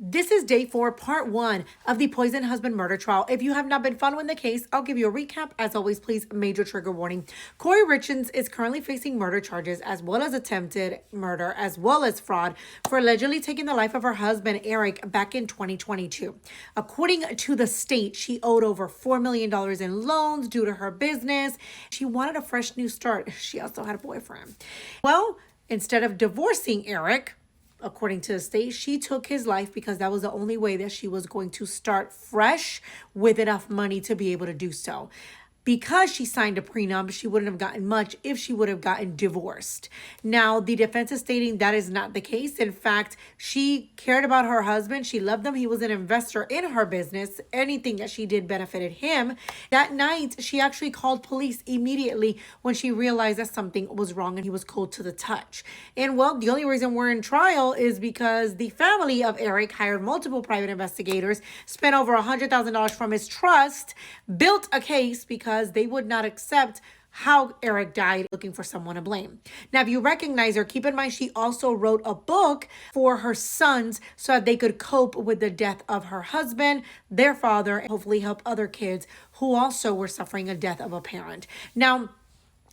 This is day 4, part 1 of the poison husband murder trial. If you have not been following the case, I'll give you a recap. As always, please, major trigger warning. Kouri Richins is currently facing murder charges as well as attempted murder as well as fraud for allegedly taking the life of her husband, Eric, back in 2022. According to the state, she owed over $4 million in loans due to her business. She wanted a fresh new start. She also had a boyfriend. Well, instead of divorcing Eric, according to the state, she took his life because that was the only way that she was going to start fresh with enough money to be able to do so. Because she signed a prenup, she wouldn't have gotten much if she would have gotten divorced. Now, the defense is stating that is not the case. In fact, she cared about her husband. She loved him. He was an investor in her business. Anything that she did benefited him. That night, she actually called police immediately when she realized that something was wrong and he was cold to the touch. And well, the only reason we're in trial is because the family of Eric hired multiple private investigators, spent over $100,000 from his trust, built a case because they would not accept how Eric died, looking for someone to blame. Now, if you recognize her, keep in mind she also wrote a book for her sons so that they could cope with the death of her husband, their father, and hopefully help other kids who also were suffering a death of a parent. Now,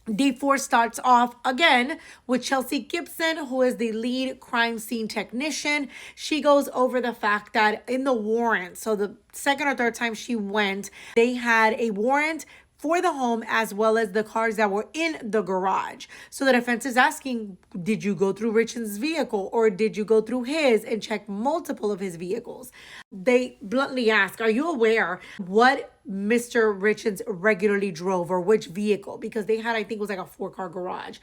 Day 4 starts off again with Chelsea Gibson, who is the lead crime scene technician. She goes over the fact that in the warrant, so the second or third time she went, they had a warrant for the home as well as the cars that were in the garage. So the defense is asking, did you go through Richins' vehicle or did you go through his and check multiple of his vehicles? They bluntly ask, are you aware what Mr. Richins regularly drove or which vehicle? Because they had, I think it was like a 4-car garage.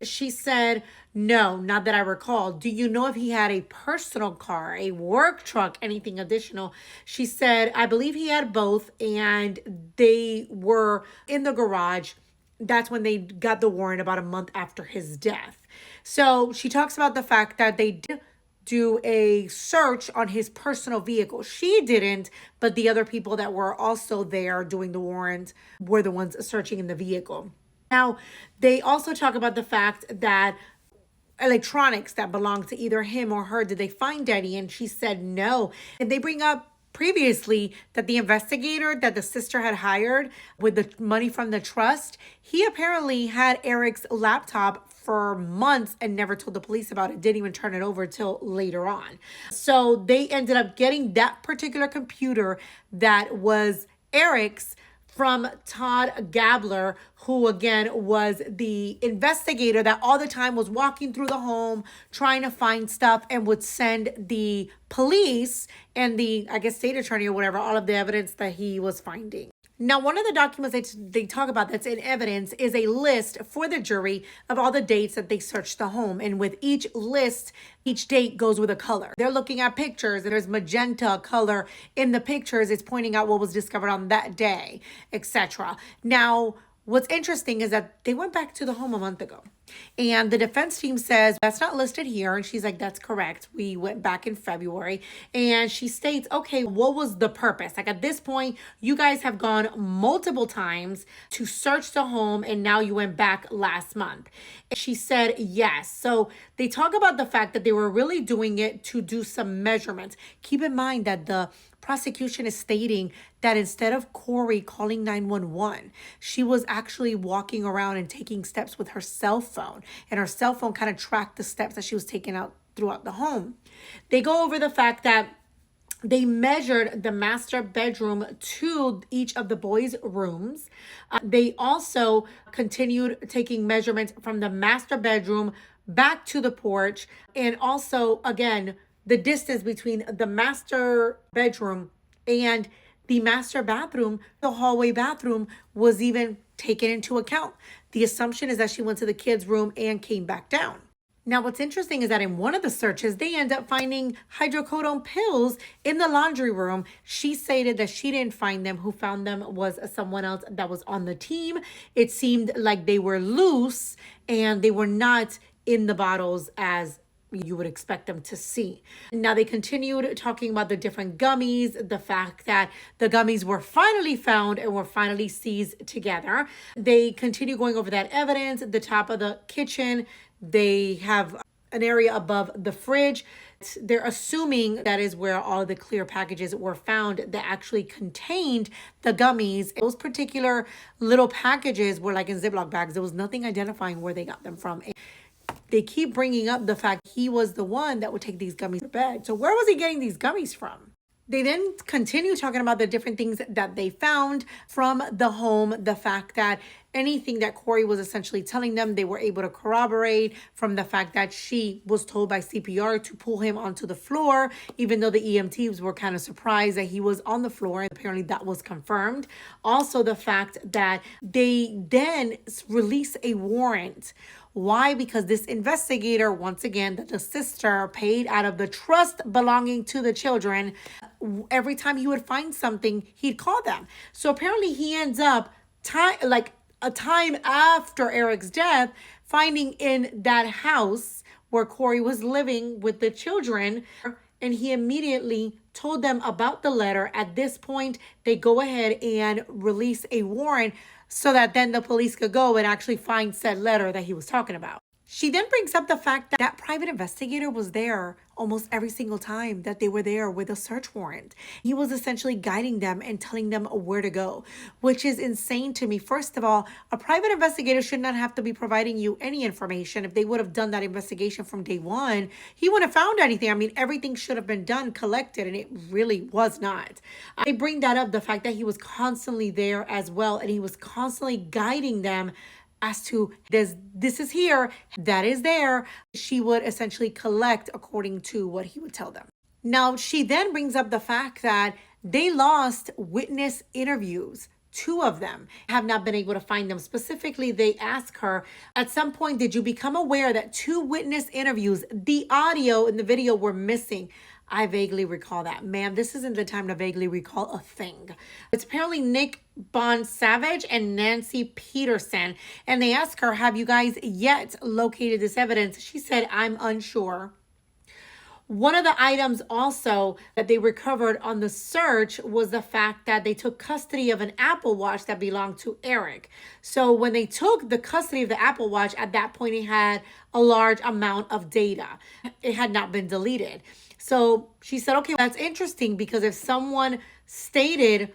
She said, no, not that I recall. Do you know if he had a personal car, a work truck, anything additional? She said, I believe he had both and they were in the garage. That's when they got the warrant about a month after his death. So she talks about the fact that they did do a search on his personal vehicle. She didn't, but the other people that were also there doing the warrant were the ones searching in the vehicle. Now, they also talk about the fact that electronics that belonged to either him or her, did they find any? And she said no. And they bring up previously that the investigator that the sister had hired with the money from the trust, he apparently had Eric's laptop for months and never told the police about it, didn't even turn it over till later on. So they ended up getting that particular computer that was Eric's from Todd Gabler, who again was the investigator that all the time was walking through the home, trying to find stuff and would send the police and the, I guess, state attorney or whatever, all of the evidence that he was finding. Now, one of the documents they talk about that's in evidence is a list for the jury of all the dates that they searched the home. And with each list, each date goes with a color. They're looking at pictures and there's magenta color in the pictures. It's pointing out what was discovered on that day, etc. Now, what's interesting is that they went back to the home a month ago. And the defense team says, that's not listed here. And she's like, that's correct. We went back in February. And she states, okay, what was the purpose? Like at this point, you guys have gone multiple times to search the home and now you went back last month. And she said, yes. So they talk about the fact that they were really doing it to do some measurements. Keep in mind that the prosecution is stating that instead of Kouri calling 911, she was actually walking around and taking steps with her cell phone. And her cell phone kind of tracked the steps that she was taking out throughout the home. They go over the fact that they measured the master bedroom to each of the boys' rooms. They also continued taking measurements from the master bedroom back to the porch. And also, again, the distance between the master bedroom and the master bathroom, the hallway bathroom, was even taken into account. The assumption is that she went to the kids' room and came back down. Now, what's interesting is that in one of the searches, they end up finding hydrocodone pills in the laundry room. She stated that she didn't find them. Who found them was someone else that was on the team. It seemed like they were loose and they were not in the bottles as you would expect them to see. Now, they continued talking about the different gummies, the fact that the gummies were finally found and were finally seized together. They continue going over that evidence. At the top of the kitchen, they have an area above the fridge. They're assuming that is where all of the clear packages were found that actually contained the gummies. Those particular little packages were like in Ziploc bags. There was nothing identifying where they got them from. They keep bringing up the fact he was the one that would take these gummies to bed. So where was he getting these gummies from? They then continue talking about the different things that they found from the home, the fact that anything that Kouri was essentially telling them, they were able to corroborate, from the fact that she was told by CPR to pull him onto the floor, even though the EMTs were kind of surprised that he was on the floor. And apparently that was confirmed. Also, the fact that they then release a warrant. Why? Because this investigator, once again, that the sister paid out of the trust belonging to the children, every time he would find something, he'd call them. So apparently he ends up a time after Eric's death, finding in that house where Kouri was living with the children, and he immediately told them about the letter. At this point, they go ahead and release a warrant so that then the police could go and actually find said letter that he was talking about. She then brings up the fact that that private investigator was there almost every single time that they were there with a search warrant. He was essentially guiding them and telling them where to go, which is insane to me. First of all, a private investigator should not have to be providing you any information. If they would have done that investigation from day one, he wouldn't have found anything. I mean, everything should have been done, collected, and it really was not. I bring that up, the fact that he was constantly there as well, and he was constantly guiding them as to this is here, that is there. She would essentially collect according to what he would tell them. Now, she then brings up the fact that they lost witness interviews. 2 of them have not been able to find them. Specifically, they ask her, at some point, did you become aware that 2 witness interviews, the audio and the video, were missing? I vaguely recall that. Ma'am, this isn't the time to vaguely recall a thing. It's apparently Nick Bond Savage and Nancy Peterson. And they ask her, have you guys yet located this evidence? She said, I'm unsure. One of the items also that they recovered on the search was the fact that they took custody of an Apple Watch that belonged to Eric. So when they took the custody of the Apple Watch, at that point, it had a large amount of data. It had not been deleted. So she said, okay, that's interesting, because if someone stated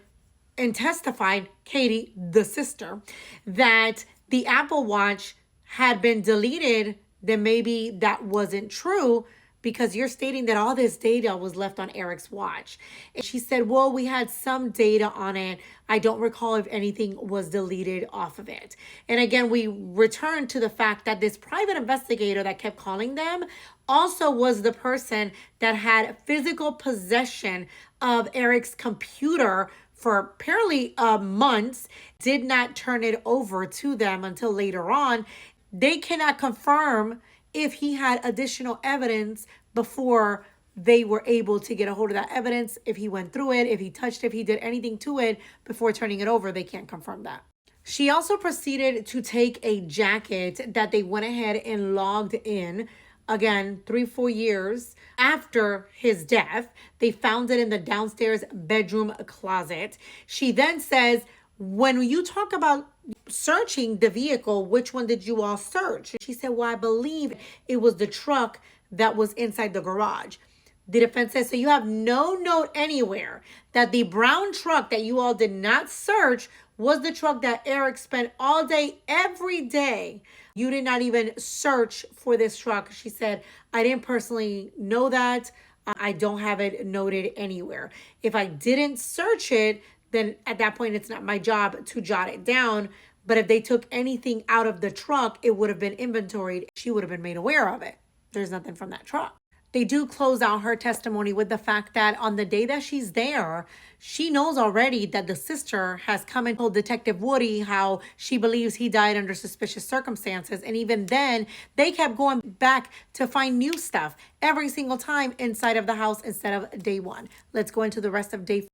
and testified, Katie, the sister, that the Apple Watch had been deleted, then maybe that wasn't true, because you're stating that all this data was left on Eric's watch. And she said, well, we had some data on it. I don't recall if anything was deleted off of it. And again, we return to the fact that this private investigator that kept calling them also was the person that had physical possession of Eric's computer for apparently months, did not turn it over to them until later on. They cannot confirm if he had additional evidence before they were able to get a hold of that evidence, if he went through it, if he touched it, if he did anything to it before turning it over. They can't confirm that. She also proceeded to take a jacket that they went ahead and logged in. Again, 3-4 years after his death. They found it in the downstairs bedroom closet. She then says, when you talk about searching the vehicle, which one did you all search? She said, well, I believe it was the truck that was inside the garage. The defense says, so you have no note anywhere that the brown truck that you all did not search was the truck that Eric spent all day, every day. You did not even search for this truck. She said, I didn't personally know that. I don't have it noted anywhere. If I didn't search it, then at that point, it's not my job to jot it down. But if they took anything out of the truck, it would have been inventoried. She would have been made aware of it. There's nothing from that truck. They do close out her testimony with the fact that on the day that she's there, she knows already that the sister has come and told Detective Woody how she believes he died under suspicious circumstances. And even then, they kept going back to find new stuff every single time inside of the house instead of day 1. Let's go into the rest of day